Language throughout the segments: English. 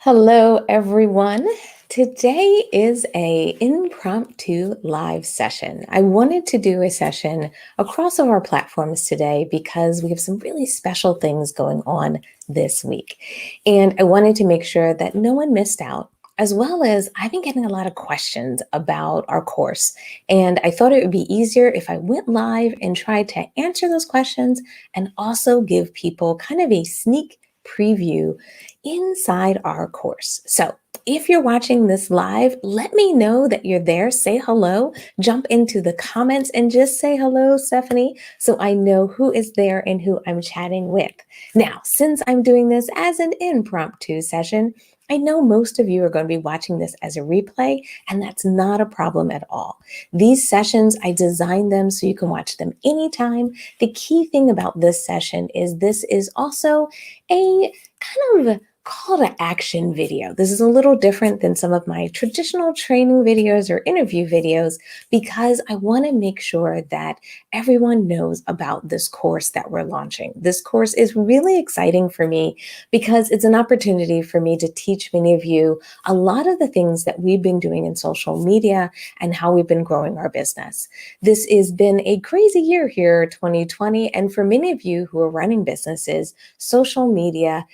Hello, everyone. Today is a impromptu live session. I wanted to do a session across all our platforms today because we have some really special things going on this week. And I wanted to make sure that no one missed out, as well as I've been getting a lot of questions about our course. And I thought it would be easier if I went live and tried to answer those questions and also give people kind of a sneak preview inside our course. So, if you're watching this live, let me know that you're there. Say hello. Jump into the comments and just say hello, Stephanie, so I know who is there and who I'm chatting with. Now, since I'm doing this as an impromptu session, I know most of you are going to be watching this as a replay, and that's not a problem at all. These sessions, I designed them so you can watch them anytime. The key thing about this session is this is also a kind of call to action video. This is a little different than some of my traditional training videos or interview videos because I want to make sure that everyone knows about this course that we're launching. This course is really exciting for me because it's an opportunity for me to teach many of you a lot of the things that we've been doing in social media and how we've been growing our business. This has been a crazy year here, 2020, and for many of you who are running businesses, social media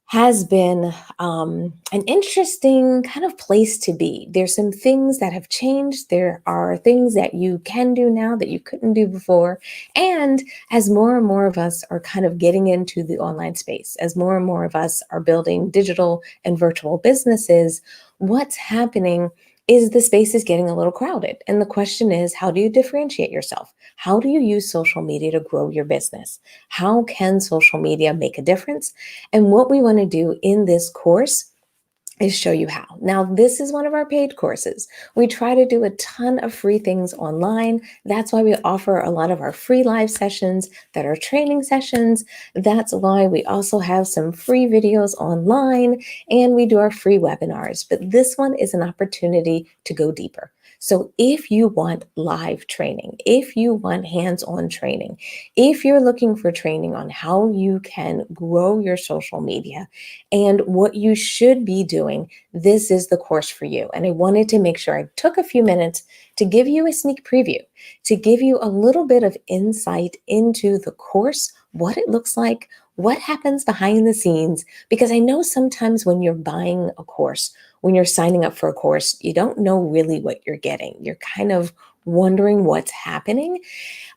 has been an interesting kind of place to be. There's some things that have changed. There are things that you can do now that you couldn't do before. And as more and more of us are kind of getting into the online space, as more and more of us are building digital and virtual businesses, what's happening is the space is getting a little crowded. And the question is, how do you differentiate yourself? How do you use social media to grow your business? How can social media make a difference? And what we want to do in this course is show you how. Now, this is one of our paid courses. We try to do a ton of free things online. That's why we offer a lot of our free live sessions that are training sessions. That's why we also have some free videos online and we do our free webinars. But this one is an opportunity to go deeper. So if you want live training, if you want hands-on training, if you're looking for training on how you can grow your social media and what you should be doing, this is the course for you. And I wanted to make sure I took a few minutes to give you a sneak preview, to give you a little bit of insight into the course, what it looks like, what happens behind the scenes, because I know sometimes when you're buying a course, when you're signing up for a course, you don't know really what you're getting. You're kind of wondering what's happening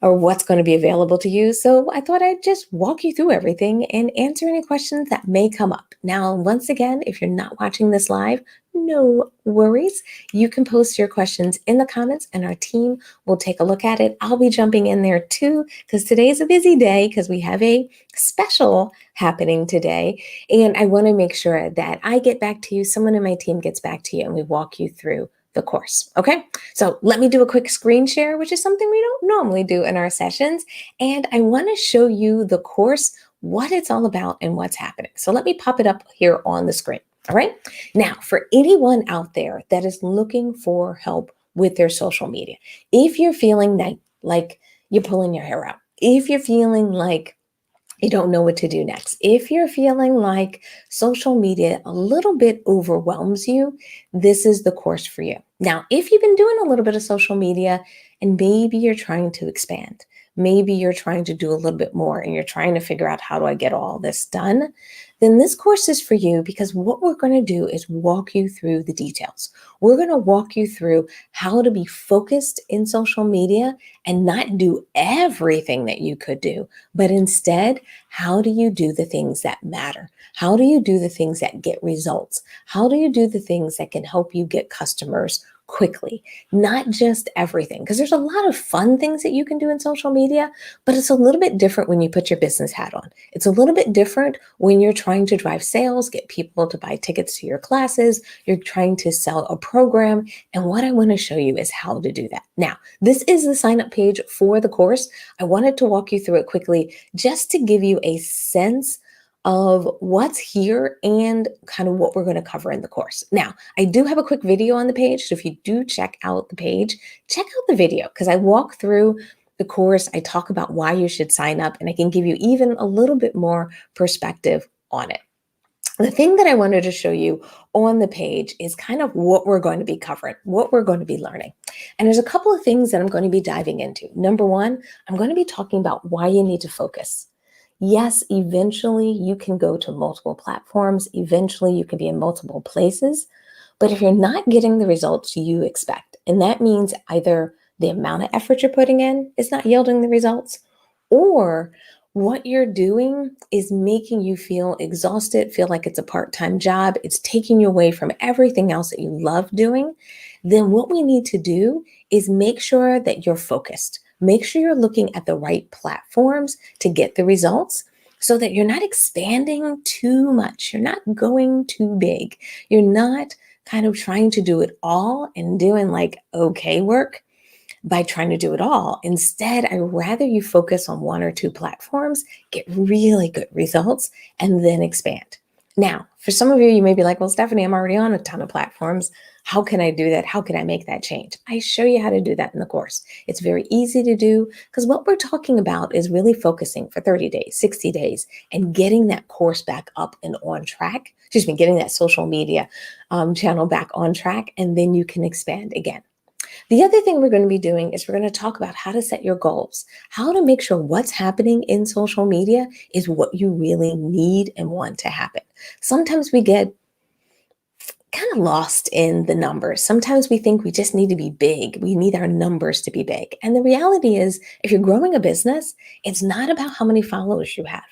or what's going to be available to you. So I thought I'd just walk you through everything and answer any questions that may come up. Now, once again, if you're not watching this live, no worries. You can post your questions in the comments and our team will take a look at it. I'll be jumping in there too because today's a busy day because we have a special happening today. And I want to make sure that I get back to you, someone in my team gets back to you, and we walk you through the course. Okay, so let me do a quick screen share, which is something we don't normally do in our sessions. And I want to show you the course, what it's all about and what's happening. So let me pop it up here on the screen. All right. Now, for anyone out there that is looking for help with their social media, if you're feeling like you're pulling your hair out, if you're feeling like you don't know what to do next. If you're feeling like social media a little bit overwhelms you, this is the course for you. Now, if you've been doing a little bit of social media and maybe you're trying to expand, maybe you're trying to do a little bit more and you're trying to figure out how do I get all this done, then this course is for you because what we're going to do is walk you through the details. We're going to walk you through how to be focused in social media and not do everything that you could do, but instead, how do you do the things that matter? How do you do the things that get results? How do you do the things that can help you get customers quickly? Not just everything, because there's a lot of fun things that you can do in social media, but it's a little bit different when you put your business hat on. It's a little bit different when you're trying to drive sales, get people to buy tickets to your classes, you're trying to sell a program. And what I want to show you is how to do that. Now, this is the sign up page for the course. I wanted to walk you through it quickly just to give you a sense of what's here and kind of what we're going to cover in the course. Now, I do have a quick video on the page. So if you do check out the page, check out the video because I walk through the course. I talk about why you should sign up and I can give you even a little bit more perspective on it. The thing that I wanted to show you on the page is kind of what we're going to be covering, what we're going to be learning. And there's a couple of things that I'm going to be diving into. Number one, I'm going to be talking about why you need to focus. Yes, eventually you can go to multiple platforms. Eventually you can be in multiple places. But if you're not getting the results you expect, and that means either the amount of effort you're putting in is not yielding the results, or what you're doing is making you feel exhausted, feel like it's a part time job, it's taking you away from everything else that you love doing, then what we need to do is make sure that you're focused. Make sure you're looking at the right platforms to get the results so that you're not expanding too much. You're not going too big. You're not kind of trying to do it all and doing like okay work by trying to do it all. Instead, I rather you focus on one or two platforms, get really good results, and then expand. Now, for some of you, you may be like, well, Stephanie, I'm already on a ton of platforms. How can I do that? How can I make that change? I show you how to do that in the course. It's very easy to do because what we're talking about is really focusing for 30 days, 60 days, and getting that course back up and on track. Excuse me, getting that social media channel back on track, and then you can expand again. The other thing we're going to be doing is we're going to talk about how to set your goals, how to make sure what's happening in social media is what you really need and want to happen. Sometimes we get kind of lost in the numbers. Sometimes we think we just need to be big. We need our numbers to be big. And the reality is, if you're growing a business, it's not about how many followers you have.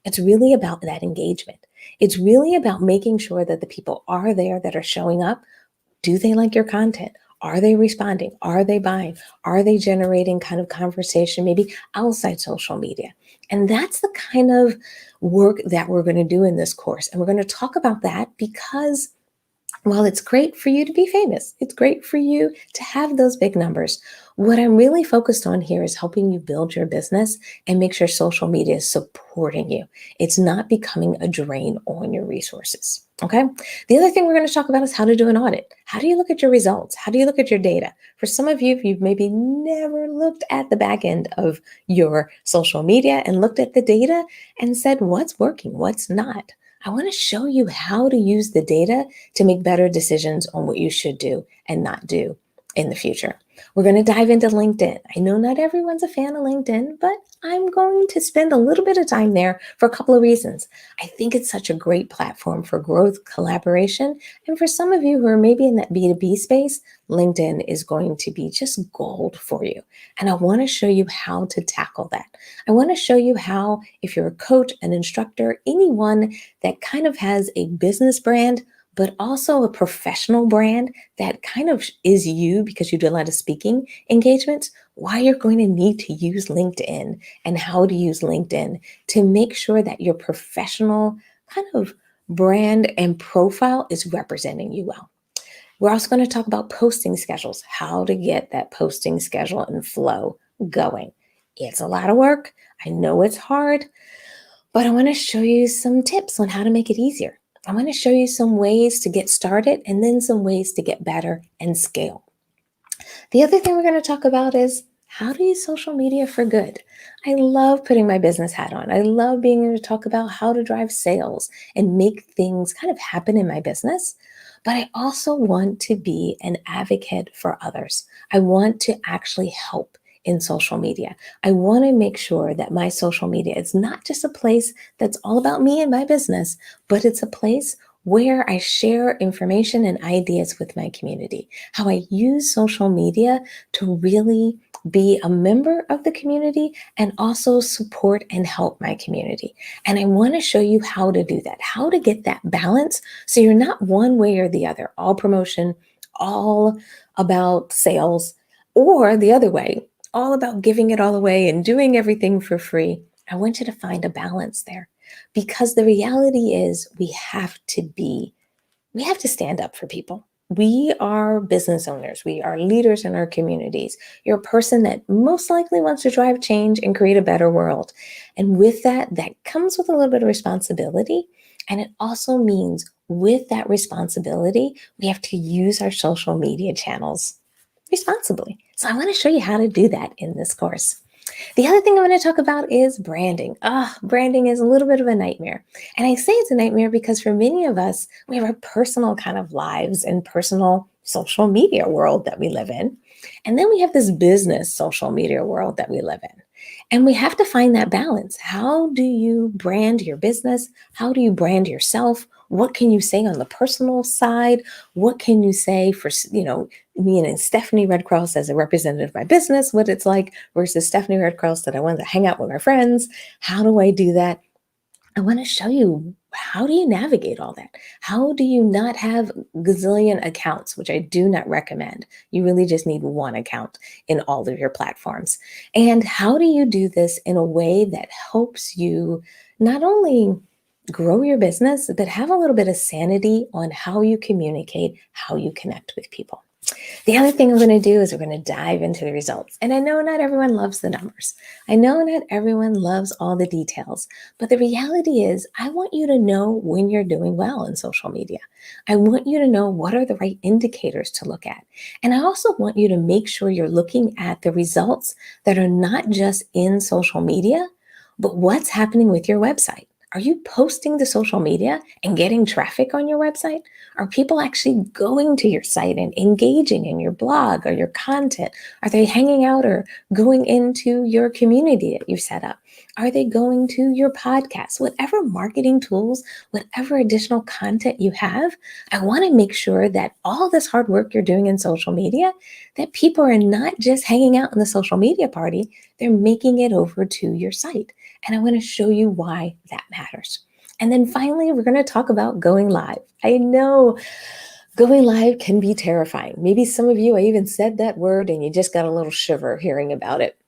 It's really about that engagement. It's really about making sure that the people are there that are showing up. Do they like your content? Are they responding? Are they buying? Are they generating kind of conversation, maybe outside social media? And that's the kind of work that we're going to do in this course. And we're going to talk about that because while it's great for you to be famous, it's great for you to have those big numbers. What I'm really focused on here is helping you build your business and make sure social media is supporting you. It's not becoming a drain on your resources. Okay. The other thing we're going to talk about is how to do an audit. How do you look at your results? How do you look at your data? For some of you, if you've maybe never looked at the back end of your social media and looked at the data and said, what's working, what's not? I want to show you how to use the data to make better decisions on what you should do and not do in the future. We're going to dive into LinkedIn. I know not everyone's a fan of LinkedIn, but I'm going to spend a little bit of time there for a couple of reasons. I think it's such a great platform for growth, collaboration, and for some of you who are maybe in that B2B space, LinkedIn is going to be just gold for you. And I want to show you how to tackle that. I want to show you how, if you're a coach, an instructor, anyone that kind of has a business brand, but also a professional brand that kind of is you because you do a lot of speaking engagements, why you're going to need to use LinkedIn and how to use LinkedIn to make sure that your professional kind of brand and profile is representing you well. We're also going to talk about posting schedules, how to get that posting schedule and flow going. It's a lot of work. I know it's hard, but I want to show you some tips on how to make it easier. I want to show you some ways to get started and then some ways to get better and scale. The other thing we're going to talk about is how to use social media for good. I love putting my business hat on. I love being able to talk about how to drive sales and make things kind of happen in my business. But I also want to be an advocate for others. I want to actually help in social media. I want to make sure that my social media is not just a place that's all about me and my business, but it's a place where I share information and ideas with my community, how I use social media to really be a member of the community and also support and help my community. And I want to show you how to do that, how to get that balance so you're not one way or the other, all promotion, all about sales, or the other way, all about giving it all away and doing everything for free. I want you to find a balance there because the reality is we have to stand up for people. We are business owners. We are leaders in our communities. You're a person that most likely wants to drive change and create a better world. And with that, that comes with a little bit of responsibility. And it also means with that responsibility, we have to use our social media channels responsibly. So I want to show you how to do that in this course. The other thing I want to talk about is branding. Branding is a little bit of a nightmare. And I say it's a nightmare because for many of us, we have our personal kind of lives and personal social media world that we live in. And then we have this business social media world that we live in. And we have to find that balance. How do you brand your business? How do you brand yourself? What can you say on the personal side? What can you say for, me and Stephanie Red Cross as a representative of my business, what it's like versus Stephanie Red Cross that I wanted to hang out with my friends. How do I do that? I want to show you, how do you navigate all that? How do you not have gazillion accounts, which I do not recommend? You really just need one account in all of your platforms. And how do you do this in a way that helps you not only grow your business, but have a little bit of sanity on how you communicate, how you connect with people? The other thing I'm going to do is we're going to dive into the results. And I know not everyone loves the numbers. I know not everyone loves all the details. But the reality is, I want you to know when you're doing well in social media. I want you to know what are the right indicators to look at. And I also want you to make sure you're looking at the results that are not just in social media, but what's happening with your website. Are you posting to social media and getting traffic on your website? Are people actually going to your site and engaging in your blog or your content? Are they hanging out or going into your community that you've set up? Are they going to your podcast? Whatever marketing tools, whatever additional content you have, I want to make sure that all this hard work you're doing in social media, that people are not just hanging out in the social media party, they're making it over to your site. And I want to show you why that matters. And then finally, we're going to talk about going live. I know going live can be terrifying. Maybe some of you, I even said that word and you just got a little shiver hearing about it.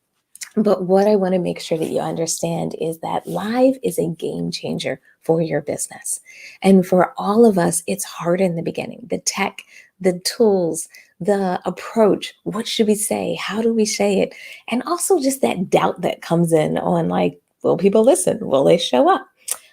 But what I want to make sure that you understand is that live is a game changer for your business. And for all of us, it's hard in the beginning. The tech, the tools, the approach, what should we say? How do we say it? And also just that doubt that comes in on like, will people listen? Will they show up?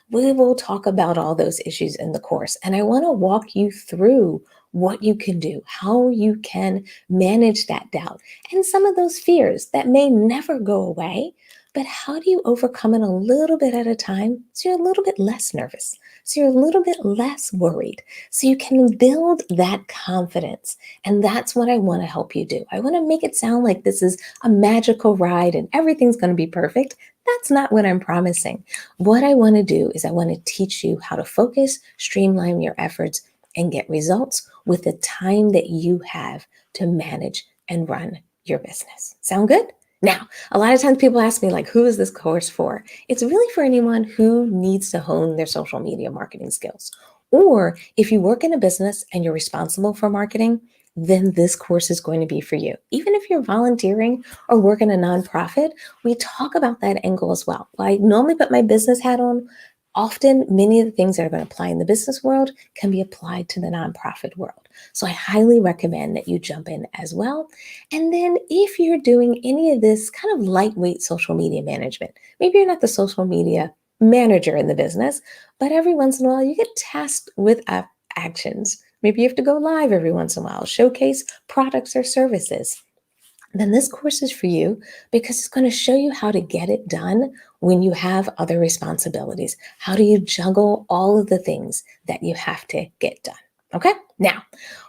We will talk about all those issues in the course. And I want to walk you through what you can do, how you can manage that doubt and some of those fears that may never go away. But how do you overcome it a little bit at a time so you're a little bit less nervous, so you're a little bit less worried, so you can build that confidence? And that's what I want to help you do. I want to make it sound like this is a magical ride and everything's going to be perfect. That's not what I'm promising. What I want to do is I want to teach you how to focus, streamline your efforts, and get results with the time that you have to manage and run your business. Sound good? Now, a lot of times people ask me, like, who is this course for? It's really for anyone who needs to hone their social media marketing skills. Or if you work in a business and you're responsible for marketing, then this course is going to be for you. Even if you're volunteering or work in a nonprofit, we talk about that angle as well. I normally put my business hat on. Often, many of the things that are going to apply in the business world can be applied to the nonprofit world. So I highly recommend that you jump in as well. And then if you're doing any of this kind of lightweight social media management, maybe you're not the social media manager in the business, but every once in a while you get tasked with actions. Maybe you have to go live every once in a while, showcase products or services. Then this course is for you because it's going to show you how to get it done when you have other responsibilities. How do you juggle all of the things that you have to get done? Okay. Now,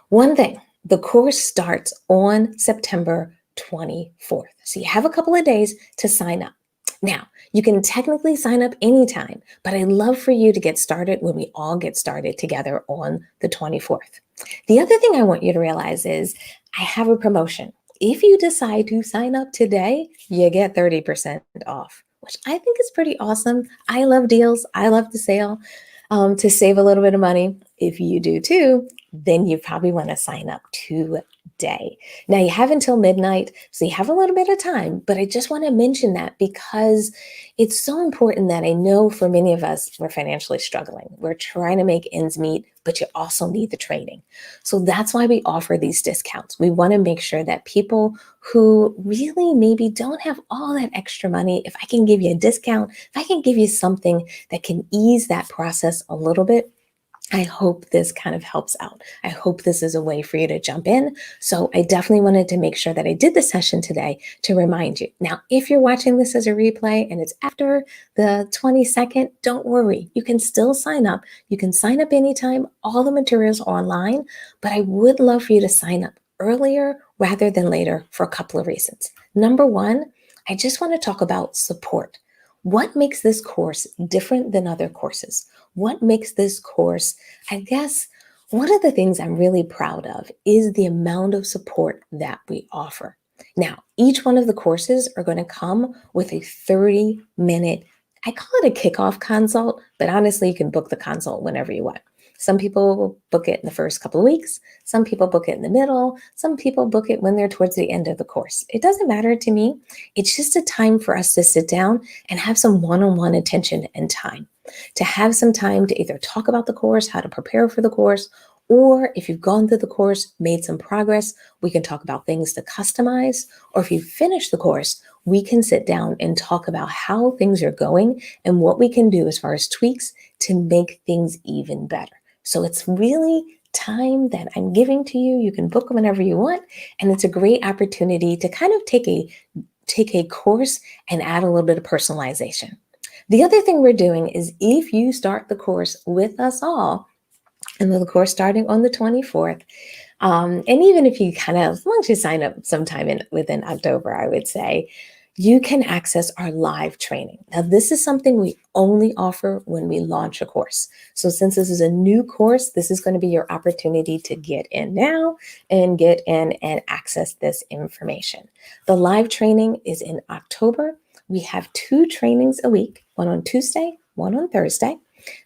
one thing, the course starts on September 24th. So you have a couple of days to sign up. Now, you can technically sign up anytime, but I'd love for you to get started when we all get started together on the 24th. The other thing I want you to realize is I have a promotion. If you decide to sign up today, you get 30% off, which I think is pretty awesome. I love deals. I love to save a little bit of money. If you do too, then you probably want to sign up today. Now you have until midnight, so you have a little bit of time, but I just want to mention that because it's so important that I know for many of us, we're financially struggling. We're trying to make ends meet, but you also need the training. So that's why we offer these discounts. We want to make sure that people who really maybe don't have all that extra money, if I can give you a discount, if I can give you something that can ease that process a little bit, I hope this kind of helps out. I hope this is a way for you to jump in. So I definitely wanted to make sure that I did the session today to remind you. Now, if you're watching this as a replay and it's after the 22nd, don't worry. You can still sign up. You can sign up anytime. All the materials are online, but I would love for you to sign up earlier rather than later for a couple of reasons. Number one, I just want to talk about support. What makes this course different than other courses? What makes this course, I guess, one of the things I'm really proud of is the amount of support that we offer. Now, each one of the courses are going to come with a 30-minute, I call it a kickoff consult, but honestly, you can book the consult whenever you want. Some people will book it in the first couple of weeks. Some people book it in the middle. Some people book it when they're towards the end of the course. It doesn't matter to me. It's just a time for us to sit down and have some one-on-one attention and time, to have some time to either talk about the course, how to prepare for the course, or if you've gone through the course, made some progress, we can talk about things to customize. Or if you finish the course, we can sit down and talk about how things are going and what we can do as far as tweaks to make things even better. So it's really time that I'm giving to you. You can book whenever you want, and it's a great opportunity to kind of take a course and add a little bit of personalization. The other thing we're doing is if you start the course with us all, and the course starting on the 24th, and even if you kind of, as long as you sign up sometime within October, I would say, you can access our live training. Now, this is something we only offer when we launch a course. So since this is a new course, this is going to be your opportunity to get in now and get in and access this information. The live training is in October. We have 2 trainings a week, one on Tuesday, one on Thursday.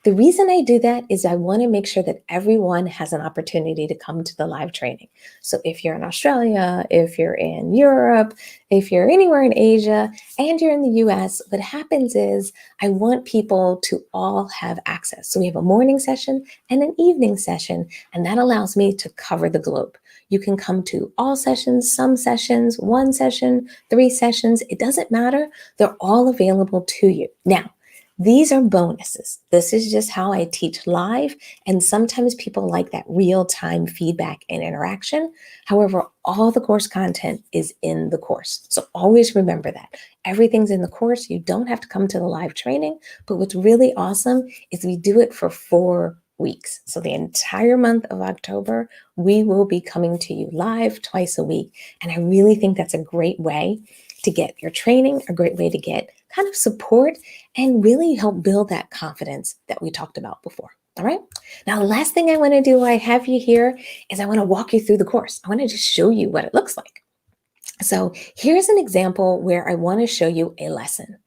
The reason I do that is I want to make sure that everyone has an opportunity to come to the live training. So if you're in Australia, if you're in Europe, if you're anywhere in Asia, and you're in the US, what happens is I want people to all have access. So we have a morning session and an evening session, and that allows me to cover the globe. You can come to all sessions, some sessions, 1 session, 3 sessions. It doesn't matter. They're all available to you. Now, these are bonuses. This is just how I teach live. And sometimes people like that real-time feedback and interaction. However, all the course content is in the course. So always remember that. Everything's in the course. You don't have to come to the live training. But what's really awesome is we do it for 4 weeks. So the entire month of October, we will be coming to you live twice a week. And I really think that's a great way to get your training, a great way to get kind of support and really help build that confidence that we talked about before. All right. Now, the last thing I want to do while I have you here is I want to walk you through the course. I want to just show you what it looks like. So here's an example where I want to show you a lesson.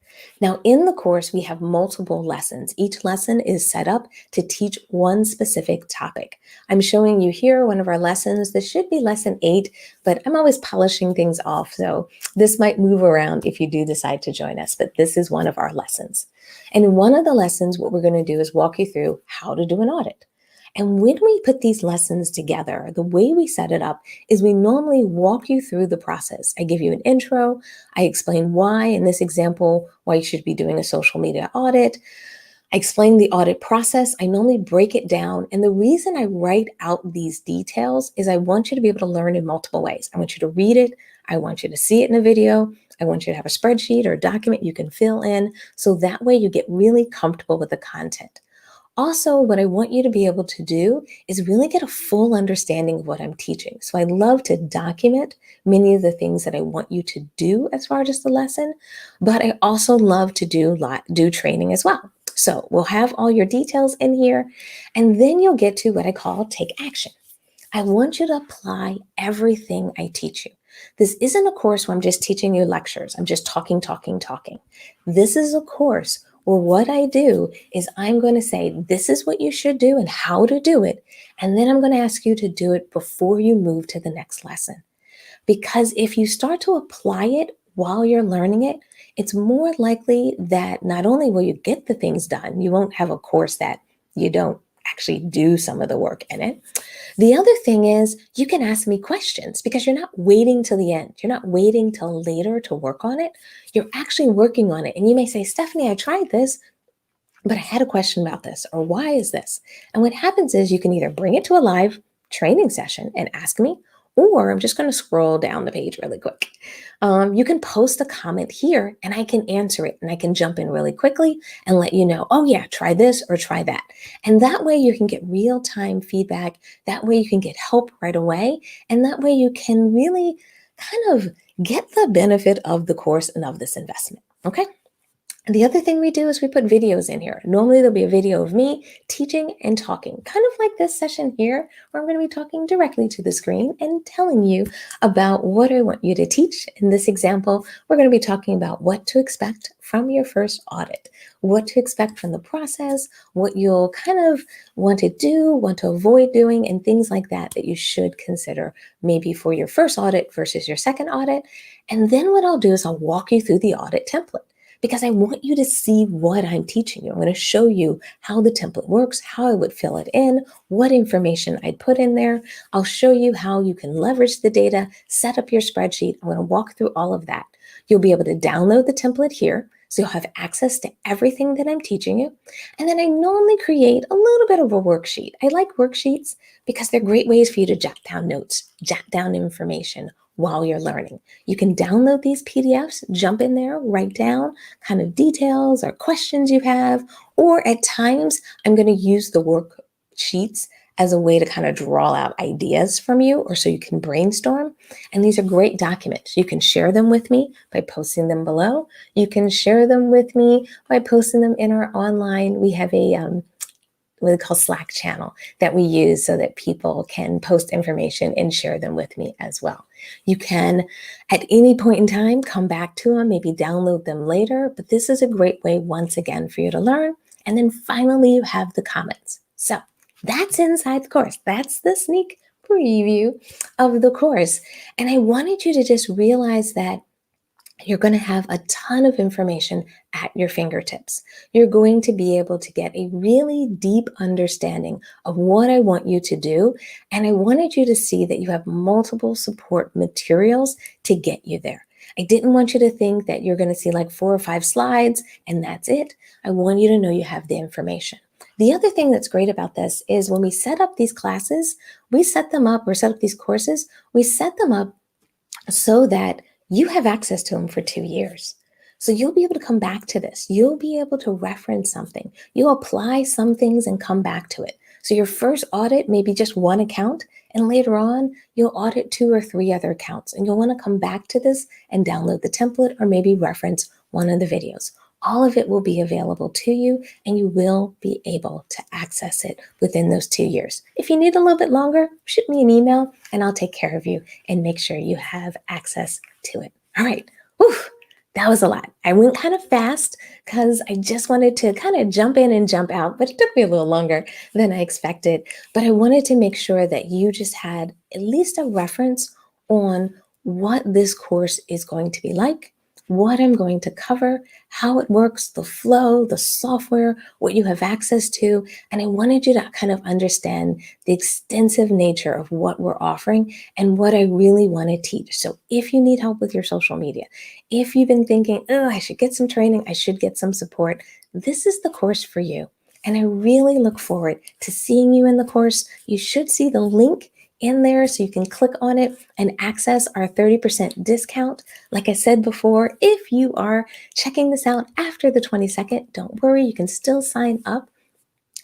Now, in the course, we have multiple lessons. Each lesson is set up to teach one specific topic. I'm showing you here one of our lessons. This should be lesson 8, but I'm always polishing things off. So this might move around if you do decide to join us, but this is one of our lessons. And in one of the lessons, what we're going to do is walk you through how to do an audit. And when we put these lessons together, the way we set it up is we normally walk you through the process. I give you an intro. I explain why, in this example, why you should be doing a social media audit. I explain the audit process. I normally break it down. And the reason I write out these details is I want you to be able to learn in multiple ways. I want you to read it. I want you to see it in a video. I want you to have a spreadsheet or a document you can fill in. So that way you get really comfortable with the content. Also, what I want you to be able to do is really get a full understanding of what I'm teaching. So I love to document many of the things that I want you to do as far as the lesson, but I also love to do training as well. So we'll have all your details in here, and then you'll get to what I call take action. I want you to apply everything I teach you. This isn't a course where I'm just teaching you lectures. I'm just talking, talking, talking. This is a course where what I do is I'm going to say, this is what you should do and how to do it. And then I'm going to ask you to do it before you move to the next lesson. Because if you start to apply it while you're learning it, it's more likely that not only will you get the things done, you won't have a course that you don't actually do some of the work in it. The other thing is you can ask me questions because you're not waiting till the end. You're not waiting till later to work on it. You're actually working on it. And you may say, Stephanie, I tried this, but I had a question about this, or why is this? And what happens is you can either bring it to a live training session and ask me, or I'm just going to scroll down the page really quick. You can post a comment here and I can answer it and I can jump in really quickly and let you know, oh, yeah, try this or try that. And that way you can get real time feedback. That way you can get help right away. And that way you can really kind of get the benefit of the course and of this investment. Okay. And the other thing we do is we put videos in here. Normally, there'll be a video of me teaching and talking, kind of like this session here, where I'm going to be talking directly to the screen and telling you about what I want you to teach. In this example, we're going to be talking about what to expect from your first audit, what to expect from the process, what you'll kind of want to do, want to avoid doing, and things like that that you should consider maybe for your first audit versus your second audit. And then what I'll do is I'll walk you through the audit template because I want you to see what I'm teaching you. I'm going to show you how the template works, how I would fill it in, what information I'd put in there. I'll show you how you can leverage the data, set up your spreadsheet. I'm going to walk through all of that. You'll be able to download the template here, so you'll have access to everything that I'm teaching you. And then I normally create a little bit of a worksheet. I like worksheets because they're great ways for you to jot down notes, jot down information while you're learning. You can download these PDFs, jump in there, write down kind of details or questions you have, or at times I'm going to use the worksheets as a way to kind of draw out ideas from you or so you can brainstorm. And these are great documents. You can share them with me by posting them below. You can share them with me by posting them in our online. We have a what we call Slack channel that we use so that people can post information and share them with me as well. You can, at any point in time, come back to them, maybe download them later, but this is a great way, once again, for you to learn. And then finally, you have the comments. So that's inside the course. That's the sneak preview of the course. And I wanted you to just realize that you're going to have a ton of information at your fingertips. You're going to be able to get a really deep understanding of what I want you to do. And I wanted you to see that you have multiple support materials to get you there. I didn't want you to think that you're going to see like 4 or 5 slides and that's it. I want you to know you have the information. The other thing that's great about this is when we set up these classes, we set them up, or set up these courses, we set them up so that you have access to them for 2 years. So you'll be able to come back to this. You'll be able to reference something. You'll apply some things and come back to it. So your first audit may be just one account, and later on, you'll audit 2 or 3 other accounts. And you'll want to come back to this and download the template or maybe reference one of the videos. All of it will be available to you, and you will be able to access it within those 2 years. If you need a little bit longer, shoot me an email and I'll take care of you and make sure you have access to it. All right. Whew, that was a lot. I went kind of fast because I just wanted to kind of jump in and jump out, but it took me a little longer than I expected. But I wanted to make sure that you just had at least a reference on what this course is going to be like, what I'm going to cover, how it works, the flow, the software, what you have access to. And I wanted you to kind of understand the extensive nature of what we're offering and what I really want to teach. So if you need help with your social media, if you've been thinking, oh, I should get some training, I should get some support, this is the course for you. And I really look forward to seeing you in the course. You should see the link in there so you can click on it and access our 30% discount. Like I said before, if you are checking this out after the 22nd, don't worry, you can still sign up.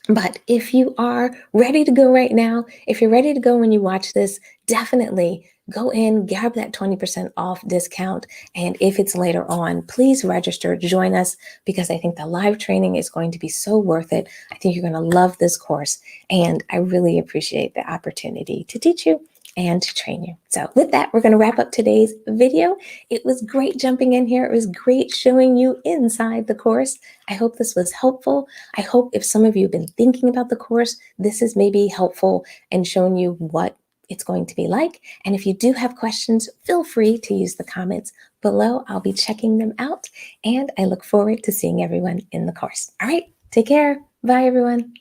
But if you are ready to go right now, if you're ready to go when you watch this, definitely go in, grab that 20% off discount. And if it's later on, please register, join us, because I think the live training is going to be so worth it. I think you're going to love this course. And I really appreciate the opportunity to teach you and to train you. So with that, we're going to wrap up today's video. It was great jumping in here. It was great showing you inside the course. I hope this was helpful. I hope if some of you have been thinking about the course, this is maybe helpful and showing you what it's going to be like. And if you do have questions, feel free to use the comments below. I'll be checking them out, and I look forward to seeing everyone in the course. All right, take care. Bye, everyone.